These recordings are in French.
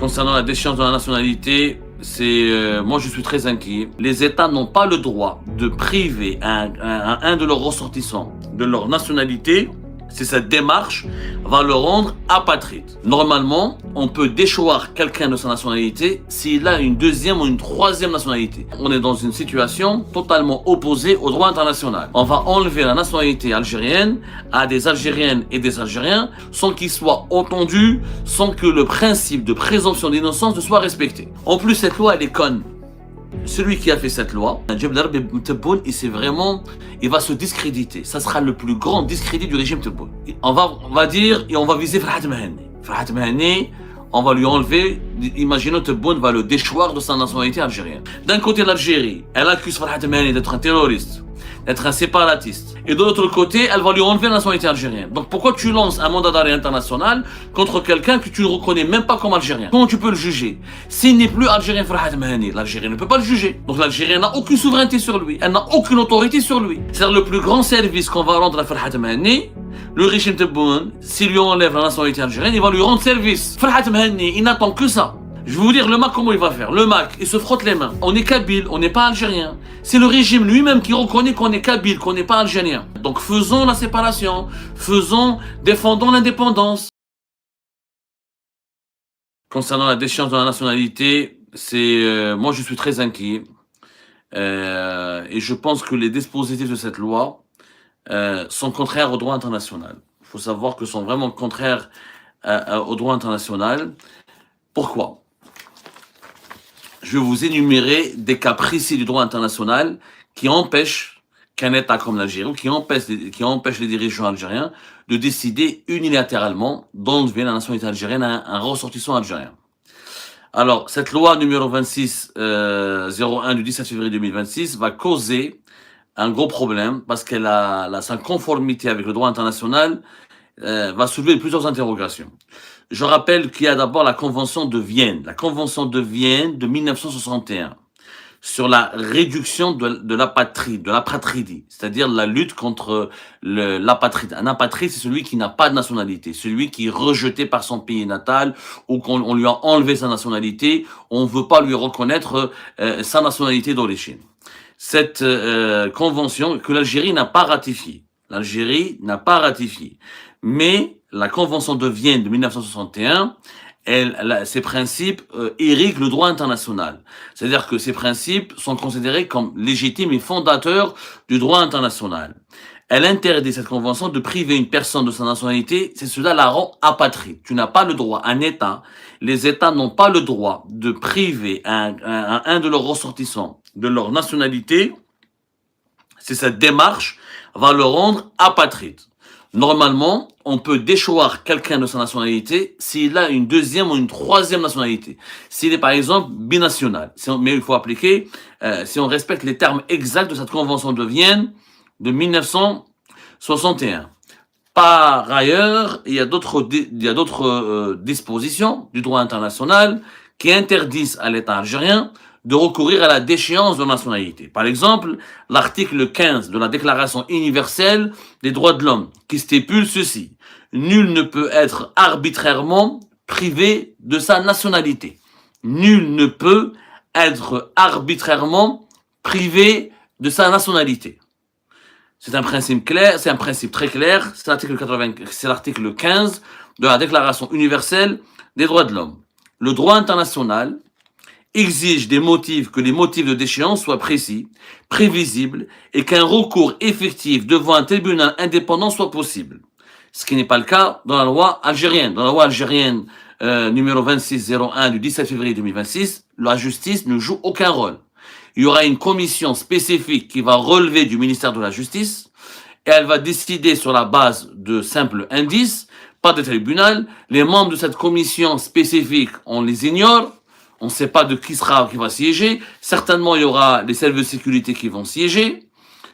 Concernant la déchéance de la nationalité, moi je suis très inquiet. Les États n'ont pas le droit de priver un de leurs ressortissants de leur nationalité si cette démarche va le rendre apatride. Normalement, on peut déchoir quelqu'un de sa nationalité s'il a une deuxième ou une troisième nationalité. On est dans une situation totalement opposée au droit international. On va enlever la nationalité algérienne à des Algériennes et des Algériens sans qu'ils soient entendus, sans que le principe de présomption d'innocence ne soit respecté. En plus, cette loi, elle est conne. Celui qui a fait cette loi, il va se discréditer. Ça sera le plus grand discrédit du régime Tebboune. On va dire, et on va viser Farhat Mahani. Farhat Mahani, on va lui enlever, imaginons Tebboune va le déchoir de sa nationalité algérienne. D'un côté, l'Algérie, elle accuse Farhat Mahani d'être un terroriste, d'être un séparatiste. Et de l'autre côté, elle va lui enlever la nationalité algérienne. Donc pourquoi tu lances un mandat d'arrêt international contre quelqu'un que tu ne reconnais même pas comme algérien? Comment tu peux le juger? S'il n'est plus algérien, Farhat Mahani, l'Algérie ne peut pas le juger. Donc l'Algérie n'a aucune souveraineté sur lui. Elle n'a aucune autorité sur lui. C'est le plus grand service qu'on va rendre à Farhat Mahani. Le régime Tebboune, s'il lui enlève la nationalité algérienne, il va lui rendre service. Farhat Mahani, il n'attend que ça. Je vais vous dire, le MAC, comment il va faire? Le MAC, il se frotte les mains. On est kabyle, on n'est pas algérien. C'est le régime lui-même qui reconnaît qu'on est kabyle, qu'on n'est pas algérien. Donc faisons la séparation, défendons l'indépendance. Concernant la déchéance de la nationalité, moi je suis très inquiet. Et je pense que les dispositifs de cette loi sont contraires au droit international. Il faut savoir que sont vraiment contraires au droit international. Pourquoi? Je vais vous énumérer des cas précis du droit international qui empêchent qu'un État comme l'Algérie, ou qui empêche les dirigeants algériens de décider unilatéralement d'enlever la nationalité algérienne à un ressortissant algérien. Alors, cette loi numéro 2601 du 17 février 2026 va causer un gros problème parce qu'elle a sa conformité avec le droit international va soulever plusieurs interrogations. Je rappelle qu'il y a d'abord la Convention de Vienne de 1961, sur la réduction de l'apatridie, c'est-à-dire la lutte contre l'apatride. Un apatride, c'est celui qui n'a pas de nationalité, celui qui est rejeté par son pays natal ou qu'on lui a enlevé sa nationalité, on ne veut pas lui reconnaître sa nationalité d'origine. Cette convention que l'Algérie n'a pas ratifiée. Mais la Convention de Vienne de 1961, ces principes irriguent le droit international. C'est-à-dire que ces principes sont considérés comme légitimes et fondateurs du droit international. Elle interdit, cette convention, de priver une personne de sa nationalité, c'est cela la rend apatride. Tu n'as pas le droit, les États n'ont pas le droit de priver un de leurs ressortissants de leur nationalité, si cette démarche va le rendre apatride. Normalement, on peut déchoir quelqu'un de sa nationalité s'il a une deuxième ou une troisième nationalité. S'il est par exemple binational. Mais il faut appliquer, si on respecte les termes exacts de cette Convention de Vienne de 1961. Par ailleurs, il y a d'autres dispositions du droit international qui interdisent à l'État algérien de recourir à la déchéance de nationalité. Par exemple, l'article 15 de la Déclaration universelle des droits de l'homme, qui stipule ceci: nul ne peut être arbitrairement privé de sa nationalité. Nul ne peut être arbitrairement privé de sa nationalité. C'est un principe clair, c'est un principe très clair, c'est l'article 15 de la Déclaration universelle des droits de l'homme. Le droit international exige que les motifs de déchéance soient précis, prévisibles et qu'un recours effectif devant un tribunal indépendant soit possible. Ce qui n'est pas le cas dans la loi algérienne. Dans la loi algérienne numéro 2601 du 17 février 2026, la justice ne joue aucun rôle. Il y aura une commission spécifique qui va relever du ministère de la Justice et elle va décider sur la base de simples indices, pas de tribunal. Les membres de cette commission spécifique, on les ignore. On ne sait pas de qui va siéger. Certainement, il y aura les services de sécurité qui vont siéger.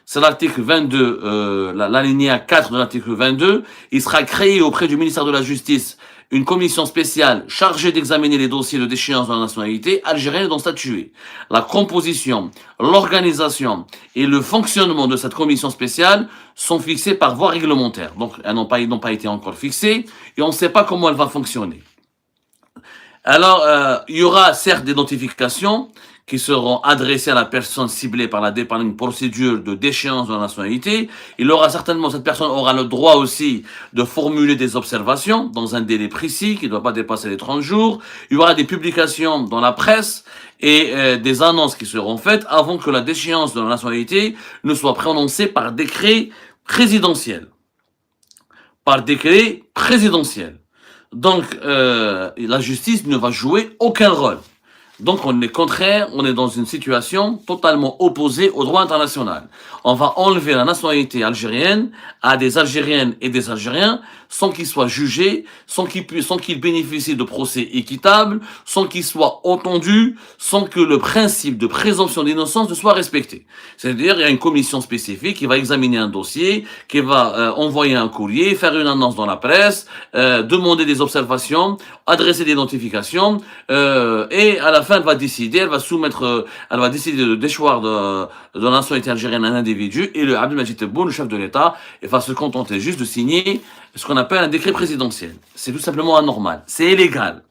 C'est l'article 22, l'alinéa 4 de l'article 22. Il sera créé auprès du ministère de la Justice une commission spéciale chargée d'examiner les dossiers de déchéance de la nationalité algérienne dont statuer. La composition, l'organisation et le fonctionnement de cette commission spéciale sont fixés par voie réglementaire. Donc, elles n'ont pas été encore fixées et on ne sait pas comment elle va fonctionner. Alors, il y aura certes des notifications qui seront adressées à la personne ciblée par une procédure de déchéance de la nationalité. Cette personne aura le droit aussi de formuler des observations dans un délai précis qui ne doit pas dépasser les 30 jours. Il y aura des publications dans la presse et des annonces qui seront faites avant que la déchéance de la nationalité ne soit prononcée par décret présidentiel. Par décret présidentiel. Donc, la justice ne va jouer aucun rôle. Donc, on est contraire, on est dans une situation totalement opposée au droit international. On va enlever la nationalité algérienne à des Algériennes et des Algériens sans qu'ils soient jugés, sans qu'ils bénéficient de procès équitables, sans qu'ils soient entendus, sans que le principe de présomption d'innocence ne soit respecté. C'est-à-dire, il y a une commission spécifique qui va examiner un dossier, qui va envoyer un courrier, faire une annonce dans la presse, demander des observations, adresser des notifications, et à la fin, elle va décider de déchoir de la nationalité algérienne un individu, et le Abdelmajid Tebboune, le chef de l'État, va se contenter juste de signer ce qu'on appelle un décret présidentiel. C'est tout simplement anormal. C'est illégal.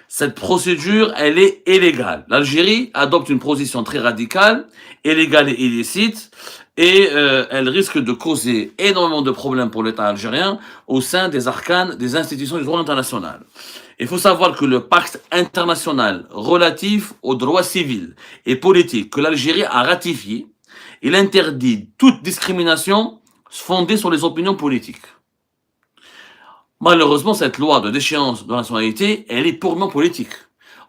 Cette procédure, elle est illégale. L'Algérie adopte une position très radicale, illégale et illicite, et elle risque de causer énormément de problèmes pour l'État algérien au sein des arcanes des institutions du droit international. Il faut savoir que le pacte international relatif aux droits civils et politiques que l'Algérie a ratifié, il interdit toute discrimination fondée sur les opinions politiques. Malheureusement, cette loi de déchéance de la nationalité, elle est purement politique.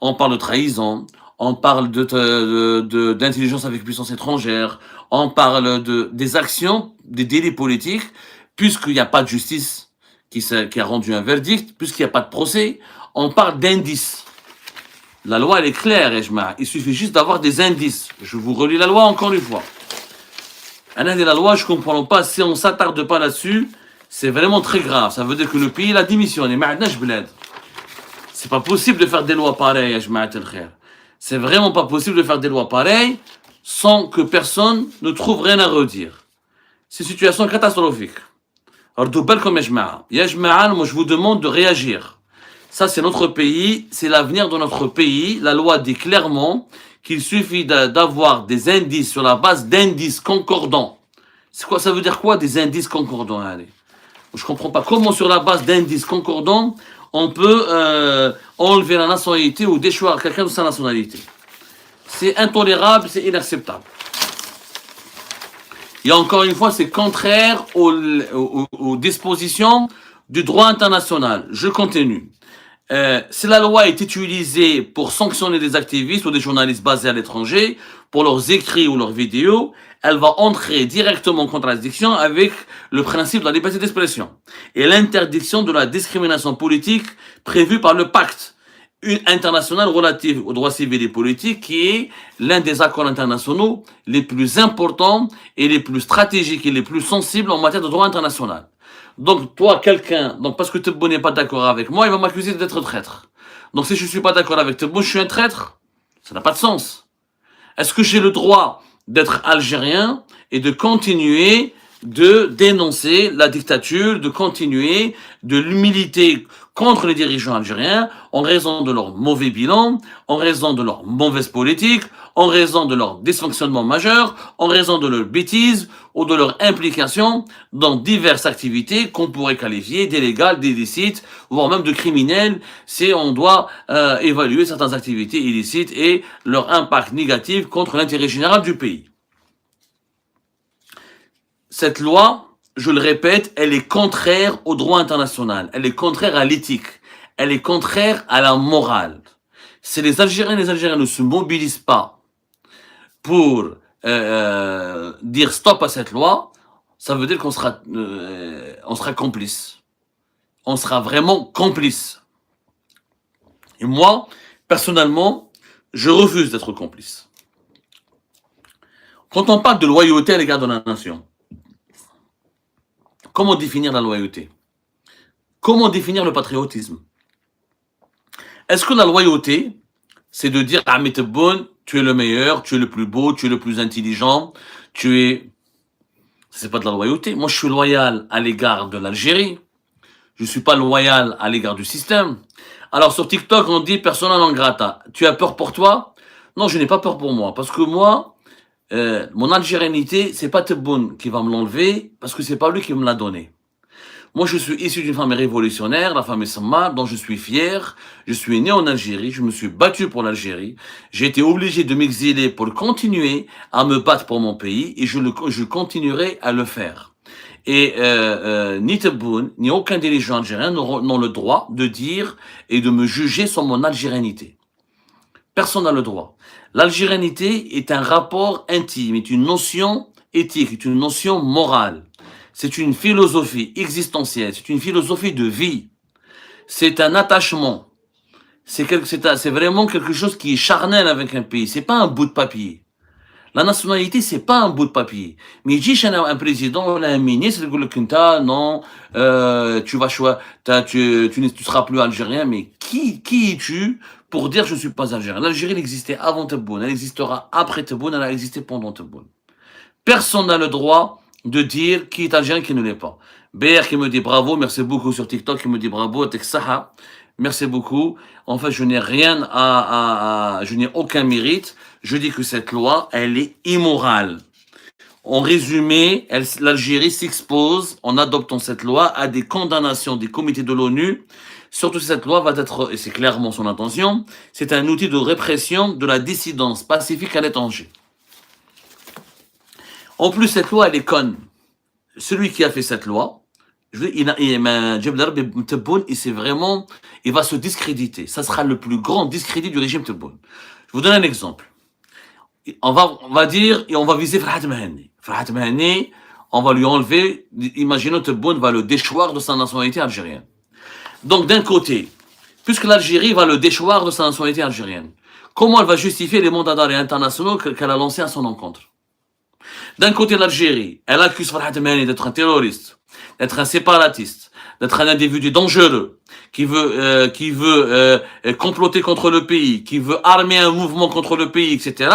On parle de trahison, on parle d'intelligence avec puissance étrangère, on parle des actions, des délits politiques, puisqu'il n'y a pas de justice qui a rendu un verdict, puisqu'il n'y a pas de procès, on parle d'indices. La loi, elle est claire, Ejma. Il suffit juste d'avoir des indices. Je vous relis la loi encore une fois. La loi, je ne comprends pas, si on ne s'attarde pas là-dessus, c'est vraiment très grave. Ça veut dire que le pays, il a démissionné. C'est pas possible de faire des lois pareilles, c'est vraiment pas possible de faire des lois pareilles sans que personne ne trouve rien à redire. C'est une situation catastrophique. Alors, moi, je vous demande de réagir. Ça, c'est notre pays, c'est l'avenir de notre pays. La loi dit clairement qu'il suffit d'avoir des indices sur la base d'indices concordants. C'est quoi, ça veut dire quoi, des indices concordants? Allez. Je comprends pas comment sur la base d'indices concordants on peut enlever la nationalité ou déchoir quelqu'un de sa nationalité. C'est intolérable, c'est inacceptable. Et encore une fois, c'est contraire aux dispositions du droit international. Je continue. Si la loi est utilisée pour sanctionner des activistes ou des journalistes basés à l'étranger, pour leurs écrits ou leurs vidéos, elle va entrer directement en contradiction avec le principe de la liberté d'expression et l'interdiction de la discrimination politique prévue par le pacte international relatif aux droits civils et politiques, qui est l'un des accords internationaux les plus importants et les plus stratégiques et les plus sensibles en matière de droit international. Donc, toi, parce que Tebboune n'est pas d'accord avec moi, il va m'accuser d'être traître. Donc, si je ne suis pas d'accord avec Tebboune, je suis un traître. Ça n'a pas de sens. Est-ce que j'ai le droit d'être algérien et de continuer de dénoncer la dictature, de continuer de l'humilité contre les dirigeants algériens en raison de leur mauvais bilan, en raison de leur mauvaise politique, en raison de leur dysfonctionnement majeur, en raison de leur bêtise ou de leur implication dans diverses activités qu'on pourrait qualifier d'illégales, d'illicites, voire même de criminelles, si on doit évaluer certaines activités illicites et leur impact négatif contre l'intérêt général du pays. Cette loi, je le répète, elle est contraire au droit international, elle est contraire à l'éthique, elle est contraire à la morale. Si les Algériens et les Algériens ne se mobilisent pas pour dire stop à cette loi, ça veut dire qu'on sera complice. On sera vraiment complice. Et moi, personnellement, je refuse d'être complice. Quand on parle de loyauté à l'égard de la nation, comment définir la loyauté? Comment définir le patriotisme? Est-ce que la loyauté, c'est de dire à Ahmed Tebboune, tu es le meilleur, tu es le plus beau, tu es le plus intelligent, c'est pas de la loyauté. Moi, je suis loyal à l'égard de l'Algérie. Je suis pas loyal à l'égard du système. Alors sur TikTok, on dit persona non grata. Tu as peur pour toi? Non, je n'ai pas peur pour moi. Parce que moi, mon algérianité, c'est pas Tebboune qui va me l'enlever, parce que c'est pas lui qui me l'a donné. Moi, je suis issu d'une famille révolutionnaire, la famille Samma, dont je suis fier. Je suis né en Algérie, je me suis battu pour l'Algérie. J'ai été obligé de m'exiler pour continuer à me battre pour mon pays, et je continuerai à le faire. Et ni Tebboune, ni aucun dirigeant algérien n'ont le droit de dire et de me juger sur mon algérianité. Personne n'a le droit. L'algérianité est un rapport intime, est une notion éthique, est une notion morale. C'est une philosophie existentielle, c'est une philosophie de vie. C'est un attachement. C'est vraiment quelque chose qui est charnel avec un pays. C'est pas un bout de papier. La nationalité, c'est pas un bout de papier. Mais dis un président, un ministre, non, tu vas choisir, tu seras plus algérien, mais qui es-tu pour dire je suis pas algérien? L'Algérie, elle existait avant Tebboune, elle existera après Tebboune, elle a existé pendant Tebboune. Personne n'a le droit de dire qui est algérien, qui ne l'est pas. BR qui me dit bravo, merci beaucoup sur TikTok, qui me dit bravo, Texaha, merci beaucoup. En fait, je n'ai je n'ai aucun mérite. Je dis que cette loi, elle est immorale. En résumé, l'Algérie s'expose, en adoptant cette loi, à des condamnations des comités de l'ONU. Surtout si cette loi va être, et c'est clairement son intention, c'est un outil de répression de la dissidence pacifique à l'étranger. En plus, cette loi, elle est conne. Celui qui a fait cette loi, il va se discréditer. Ça sera le plus grand discrédit du régime Tebboune. Je vous donne un exemple. On va dire, et on va viser Farhat Mahani. Farhat Mahani, on va lui enlever, imaginons Tebboune va le déchoir de sa nationalité algérienne. Donc, d'un côté, puisque l'Algérie va le déchoir de sa nationalité algérienne, comment elle va justifier les mandats d'arrêt internationaux qu'elle a lancés à son encontre? D'un côté, l'Algérie, elle accuse Farhat Mahani d'être un terroriste, d'être un séparatiste, d'être un individu dangereux, qui veut comploter contre le pays, qui veut armer un mouvement contre le pays, etc.,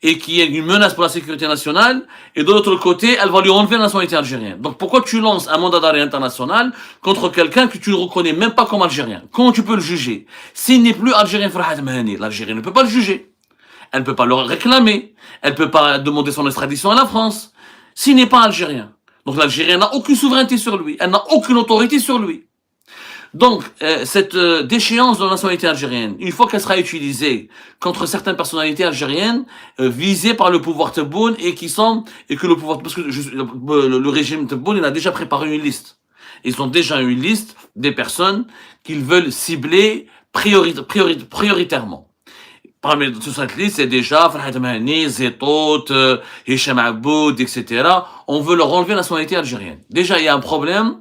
et qui est une menace pour la sécurité nationale, et de l'autre côté, elle va lui enlever la nationalité algérienne. Donc pourquoi tu lances un mandat d'arrêt international contre quelqu'un que tu ne reconnais même pas comme algérien? Comment tu peux le juger? S'il n'est plus algérien, Farhat Mahani, l'Algérie ne peut pas le juger. Elle ne peut pas le réclamer. Elle ne peut pas demander son extradition à la France. S'il n'est pas algérien. Donc l'Algérie n'a aucune souveraineté sur lui. Elle n'a aucune autorité sur lui. Donc, cette déchéance de la nationalité algérienne, une fois qu'elle sera utilisée contre certaines personnalités algériennes visées par le pouvoir Tebboune et que le pouvoir, parce que le régime Tebboune, il a déjà préparé une liste. Ils ont déjà une liste des personnes qu'ils veulent cibler prioritairement. Parmi cette liste, c'est déjà Farhat Mahani, Zetot, Hicham Aboud, etc. On veut leur enlever la nationalité algérienne. Déjà, il y a un problème.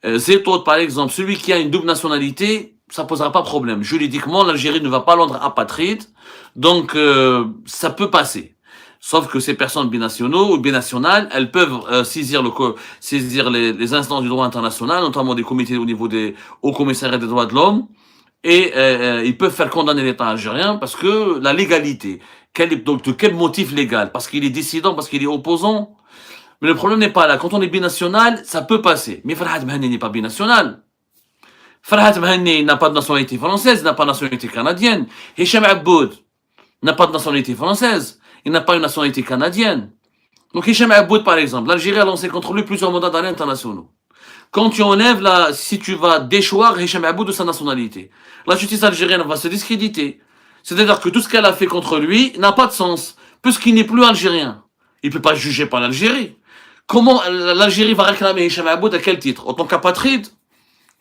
Zetot, par exemple, celui qui a une double nationalité, ça posera pas problème. Juridiquement, l'Algérie ne va pas rendre apatride, donc ça peut passer. Sauf que ces personnes binationaux ou binationales, elles peuvent saisir les instances du droit international, notamment des comités au niveau des hauts commissariats des droits de l'homme, et ils peuvent faire condamner l'État algérien parce que la légalité, donc de quel motif légal? Parce qu'il est dissident, parce qu'il est opposant? Mais le problème n'est pas là. Quand on est binational, ça peut passer. Mais Farhat Mahani n'est pas binational. Farhat Mahani n'a pas de nationalité française, n'a pas de nationalité canadienne. Hicham Aboud n'a pas de nationalité française, il n'a pas une nationalité canadienne. Donc Hicham Aboud, par exemple, l'Algérie a lancé contre lui plusieurs mandats d'arrêt internationaux. Quand tu enlèves si tu vas déchoir Hicham Aboud de sa nationalité, la justice algérienne va se discréditer. C'est-à-dire que tout ce qu'elle a fait contre lui n'a pas de sens, puisqu'il n'est plus algérien. Il ne peut pas juger par l'Algérie. Comment l'Algérie va réclamer Hicham Aboud à quel titre? En tant qu'apatride?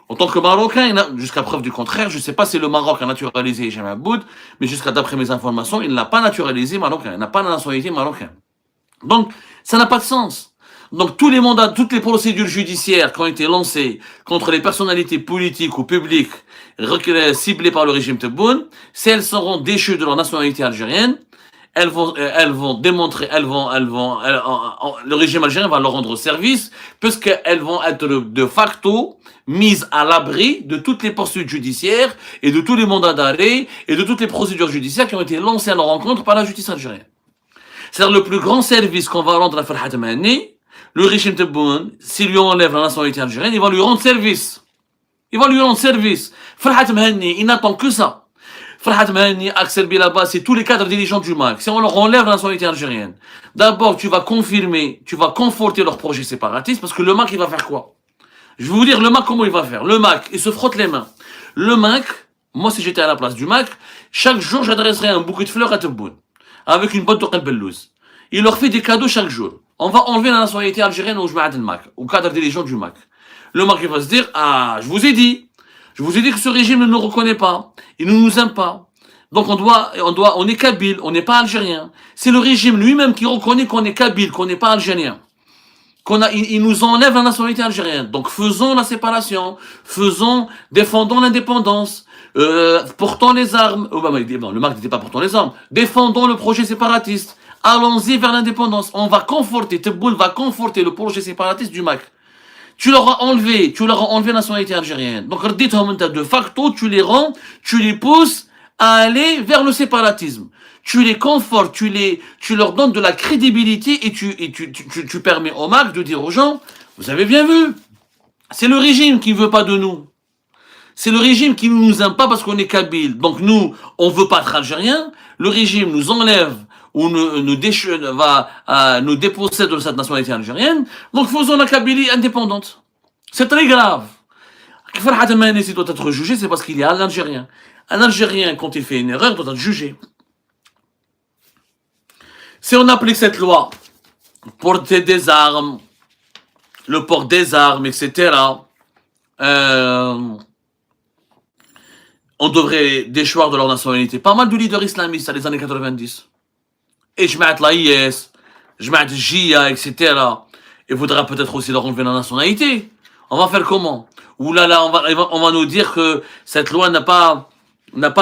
En tant que Marocain? Jusqu'à preuve du contraire, je ne sais pas si le Maroc a naturalisé Hicham Aboud, mais jusqu'à d'après mes informations, il n'a pas naturalisé marocain, il n'a pas la nationalité marocaine. Donc, ça n'a pas de sens. Donc, tous les mandats, toutes les procédures judiciaires qui ont été lancées contre les personnalités politiques ou publiques ciblées par le régime Tebboune, si elles seront déchues de leur nationalité algérienne, elles vont démontrer, le régime algérien va leur rendre service, puisqu'elles vont être de facto mises à l'abri de toutes les poursuites judiciaires et de tous les mandats d'arrêt et de toutes les procédures judiciaires qui ont été lancées à leur encontre par la justice algérienne. C'est-à-dire le plus grand service qu'on va rendre à Farhat Mahani, le régime Tebboune, s'il lui enlève la nationalité algérienne, il va lui rendre service. Il va lui rendre service. Farhat Mehani, il n'attend que ça. Farhat Mehani, Axel Bilaba, c'est tous les cadres dirigeants du MAC. Si on leur enlève la nationalité algérienne, d'abord, tu vas confirmer, tu vas conforter leur projet séparatiste, parce que le MAC, il va faire quoi? Je vais vous dire le MAC, comment il va faire. Le MAC, il se frotte les mains. Le MAC, moi, si j'étais à la place du MAC, chaque jour, j'adresserais un bouquet de fleurs à Tebboune, avec une boîte de Qalbellouz. Il leur fait des cadeaux chaque jour. On va enlever la nationalité algérienne au Jma'at al-MAC, au cadre dirigeant du MAC. Le MAC, il va se dire, ah, je vous ai dit que ce régime ne nous reconnaît pas, il ne nous aime pas. Donc on est kabyle, on n'est pas algérien. C'est le régime lui-même qui reconnaît qu'on est kabyle, qu'on n'est pas algérien. Il nous enlève la nationalité algérienne. Donc faisons la séparation, défendons l'indépendance, portons les armes. Oh, bah, bon, le MAC n'était pas portons les armes. Défendons le projet séparatiste. Allons-y vers l'indépendance. On va conforter, Tebboune va conforter le projet séparatiste du MAC. Tu leur as enlevé la nationalité algérienne. Donc, de facto, tu les pousses à aller vers le séparatisme. Tu les confortes, tu leur donnes de la crédibilité et tu permets au MAC de dire aux gens, vous avez bien vu, c'est le régime qui ne veut pas de nous. C'est le régime qui ne nous aime pas parce qu'on est kabyle. Donc nous, on ne veut pas être algérien. Le régime nous enlève ou nous dépossède de cette nationalité algérienne. Donc faisons la Kabylie indépendante. C'est très grave. Farhat Mehani, s'il doit être jugé, c'est parce qu'il est un Algérien. Un Algérien, quand il fait une erreur, doit être jugé. Si on applique cette loi, porter des armes, le port des armes, etc., on devrait déchoir de leur nationalité. Pas mal de leaders islamistes à les années 90. Et Jma'at l'AIS, Jma'at Jia, etc. Il faudra peut-être aussi leur enlever la nationalité. On va faire comment? Ou là, on va nous dire que cette loi n'a pas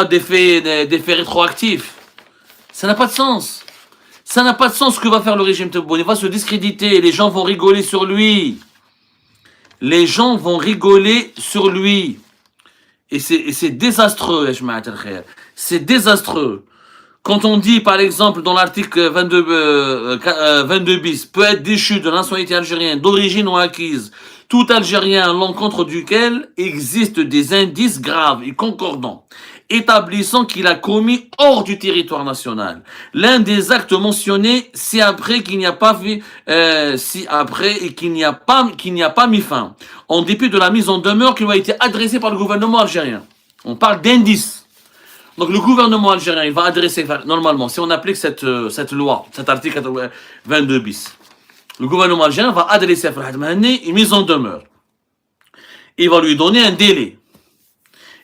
d'effet rétroactif. Ça n'a pas de sens. Ça n'a pas de sens ce que va faire le régime Tebboune. Il va se discréditer. Les gens vont rigoler sur lui. Les gens vont rigoler sur lui. Et c'est désastreux, c'est désastreux. Quand on dit, par exemple, dans l'article 22 bis, peut être déchu de nationalité algérienne d'origine ou acquise, tout Algérien à l'encontre duquel existent des indices graves et concordants, établissant qu'il a commis hors du territoire national l'un des actes mentionnés si après qu'il n'y a pas mis fin, en dépit de la mise en demeure qui lui a été adressée par le gouvernement algérien. On parle d'indices. Donc le gouvernement algérien, il va adresser, normalement, si on applique cette loi, cet article 22 bis, le gouvernement algérien va adresser à Farhat Mehani une mise en demeure. Il va lui donner un délai.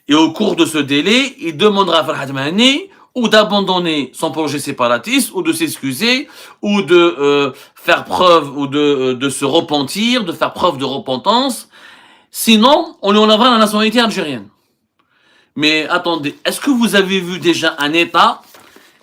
Et au cours de ce délai, il demandera à Farhat Mehani ou d'abandonner son projet séparatiste, ou de s'excuser, ou de faire preuve, ou de se repentir, de faire preuve de repentance. Sinon, on lui enlèvera la nationalité algérienne. Mais attendez, est-ce que vous avez vu déjà un État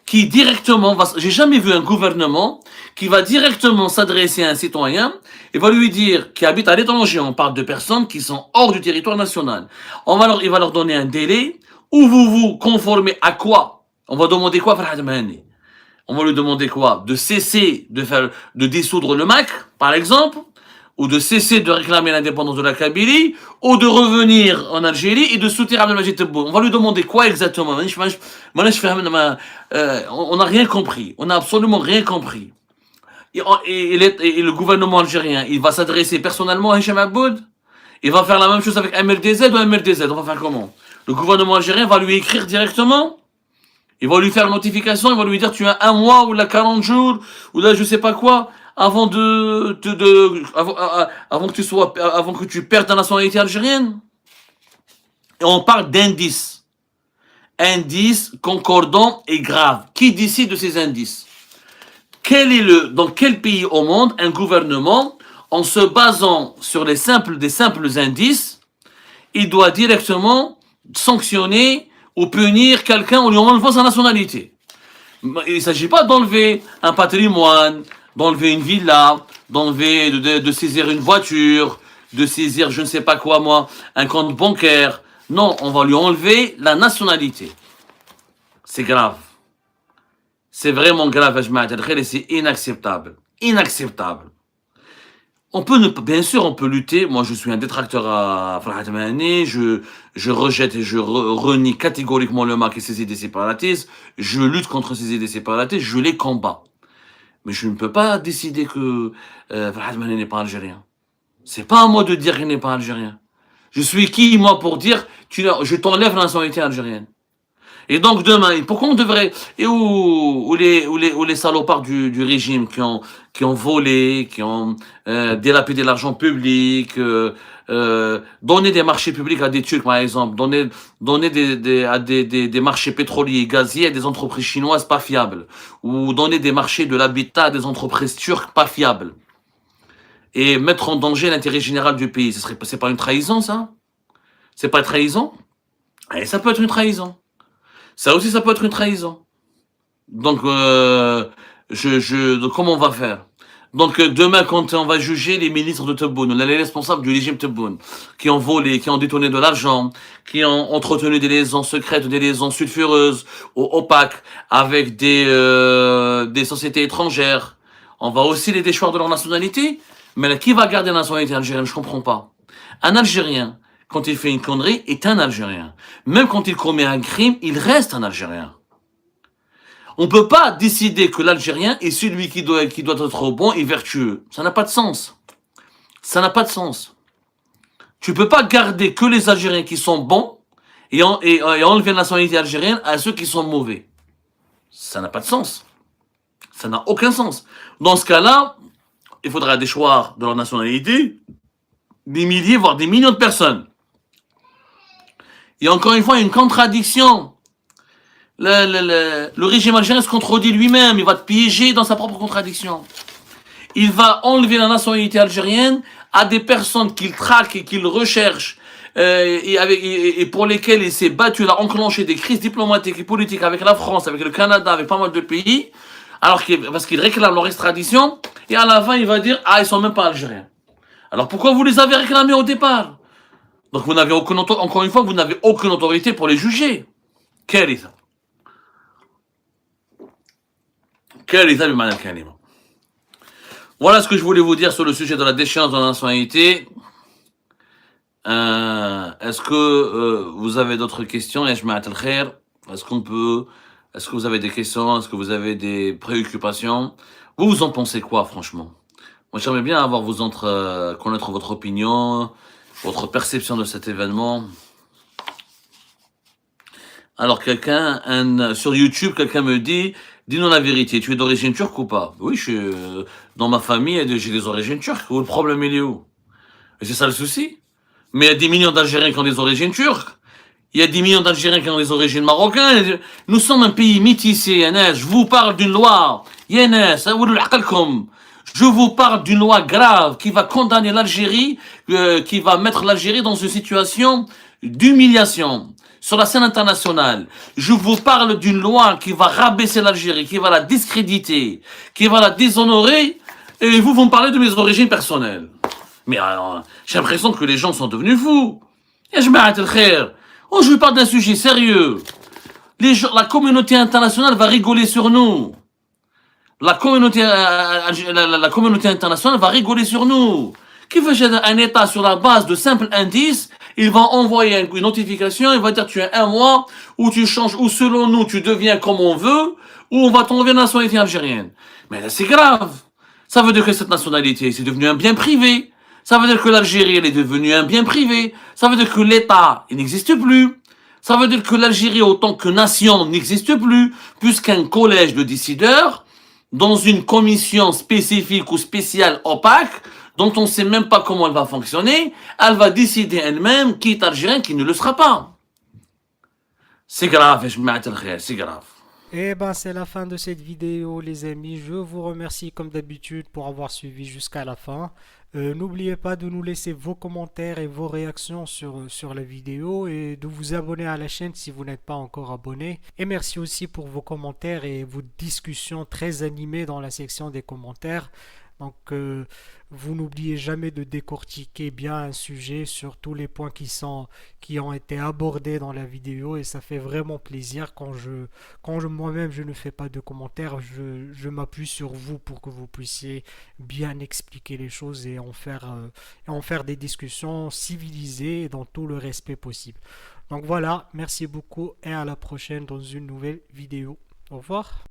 qui directement j'ai jamais vu un gouvernement qui va directement s'adresser à un citoyen et va lui dire, qui habite à l'étranger, on parle de personnes qui sont hors du territoire national. Il va leur donner un délai où vous vous conformez à quoi? On va demander quoi, Farhat Mehani? On va lui demander quoi? De cesser de dissoudre le MAC, par exemple, ou de cesser de réclamer l'indépendance de la Kabylie, ou de revenir en Algérie et de soutenir Abdelmajid Tebboune. On va lui demander quoi exactement? On n'a rien compris. On n'a absolument rien compris. Et le gouvernement algérien, il va s'adresser personnellement à Hicham Aboud? Il va faire la même chose avec MLDZ ou MLDZ? On va faire comment? Le gouvernement algérien va lui écrire directement? Il va lui faire une notification, il va lui dire tu as 1 mois ou là 40 jours ou là je sais pas quoi avant que tu perdes ta nationalité algérienne. Et on parle d'indices. Indices concordants et graves. Qui décide de ces indices? Dans quel pays au monde un gouvernement, en se basant sur des simples indices, il doit directement sanctionner ou punir quelqu'un en lui enlevant sa nationalité? Il ne s'agit pas d'enlever un patrimoine, d'enlever une villa, de saisir une voiture, de saisir je ne sais pas quoi moi, un compte bancaire. Non, on va lui enlever la nationalité. C'est grave. C'est vraiment grave, et c'est inacceptable. Inacceptable. On peut ne, bien sûr, on peut lutter. Moi, je suis un détracteur à Farhat Mahani. Je rejette et je renie catégoriquement le Maroc et ses idées séparatistes. Je lutte contre ces idées séparatistes. Je les combats. Mais je ne peux pas décider que Farhat Mahani n'est pas algérien. C'est pas à moi de dire qu'il n'est pas algérien. Je suis qui, moi, pour dire je t'enlève la nationalité algérienne. Et donc demain, pourquoi on devrait et où les salopards du régime qui ont volé, qui ont délapidé l'argent public, donné des marchés publics à des Turcs par exemple, donné à des marchés pétroliers et gaziers à des entreprises chinoises pas fiables, ou donner des marchés de l'habitat à des entreprises turques pas fiables, et mettre en danger l'intérêt général du pays. C'est pas une trahison, ça? C'est pas une trahison? Et ça peut être une trahison. Ça aussi, ça peut être une trahison. Donc, donc comment on va faire? Donc, demain, quand on va juger les ministres de Tebboune, les responsables du régime Tebboune, qui ont volé, qui ont détourné de l'argent, qui ont entretenu des liaisons secrètes, des liaisons sulfureuses, opaques, avec des sociétés étrangères, on va aussi les déchoir de leur nationalité. Mais là, qui va garder la nationalité algérienne? Je comprends pas. Un Algérien, quand il fait une connerie, est un Algérien. Même quand il commet un crime, il reste un Algérien. On ne peut pas décider que l'Algérien est celui qui doit être bon et vertueux. Ça n'a pas de sens. Ça n'a pas de sens. Tu ne peux pas garder que les Algériens qui sont bons et enlever la nationalité algérienne à ceux qui sont mauvais. Ça n'a pas de sens. Ça n'a aucun sens. Dans ce cas-là, il faudra déchoir de leur nationalité des milliers, voire des millions de personnes. Et encore une fois, une contradiction. Le régime algérien se contredit lui-même. Il va te piéger dans sa propre contradiction. Il va enlever la nationalité algérienne à des personnes qu'il traque et qu'il recherche et pour lesquelles il s'est battu, il a enclenché des crises diplomatiques et politiques avec la France, avec le Canada, avec pas mal de pays, parce qu'il réclame leur extradition, et à la fin il va dire « Ah, ils sont même pas algériens ». Alors pourquoi vous les avez réclamés au départ? Donc vous n'avez aucune autorité, encore une fois, vous n'avez aucune autorité pour les juger. Quel est ça? Quel est ça, Madame Kalima? Voilà ce que je voulais vous dire sur le sujet de la déchéance de la nationalité. Est-ce que vous avez d'autres questions? Est-ce que vous avez des questions? Est-ce que vous avez des préoccupations? Vous en pensez quoi, franchement? Moi, j'aimerais bien avoir connaître votre opinion, votre perception de cet événement. Alors, sur YouTube, quelqu'un me dit, dis-nous la vérité, tu es d'origine turque ou pas? Oui, dans ma famille, j'ai des origines turques. Où le problème, il est où? Et c'est ça le souci. Mais il y a des millions d'Algériens qui ont des origines turques. Il y a des millions d'Algériens qui ont des origines marocaines. Nous sommes un pays métissé, Yanes. Je vous parle d'une loi. Yanes, je vous parle d'une loi grave qui va condamner l'Algérie, qui va mettre l'Algérie dans une situation d'humiliation sur la scène internationale. Je vous parle d'une loi qui va rabaisser l'Algérie, qui va la discréditer, qui va la déshonorer, et vous me parlez de mes origines personnelles. Mais j'ai l'impression que les gens sont devenus fous. Et je m'arrête le khair. Oh, je vous parle d'un sujet sérieux. La communauté internationale va rigoler sur nous. La communauté internationale va rigoler sur nous. Qui fait un État sur la base de simples indices, il va envoyer une notification, il va dire tu as un mois, où tu changes, ou selon nous tu deviens comme on veut, ou on va t'enlever la nationalité algérienne. Mais là c'est grave. Ça veut dire que cette nationalité, c'est devenu un bien privé. Ça veut dire que l'Algérie, elle est devenue un bien privé. Ça veut dire que l'État, il n'existe plus. Ça veut dire que l'Algérie, autant que nation, n'existe plus, puisqu'un collège de décideurs, dans une commission spécifique ou spéciale opaque, dont on ne sait même pas comment elle va fonctionner, elle va décider elle-même qui est algérien, qui ne le sera pas. C'est grave, c'est grave. Et ben c'est la fin de cette vidéo les amis, je vous remercie comme d'habitude pour avoir suivi jusqu'à la fin. N'oubliez pas de nous laisser vos commentaires et vos réactions sur la vidéo et de vous abonner à la chaîne si vous n'êtes pas encore abonné. Et merci aussi pour vos commentaires et vos discussions très animées dans la section des commentaires. Donc, vous n'oubliez jamais de décortiquer bien un sujet sur tous les points qui ont été abordés dans la vidéo et ça fait vraiment plaisir moi-même je ne fais pas de commentaires, je m'appuie sur vous pour que vous puissiez bien expliquer les choses et en faire des discussions civilisées et dans tout le respect possible. Donc voilà, merci beaucoup et à la prochaine dans une nouvelle vidéo. Au revoir.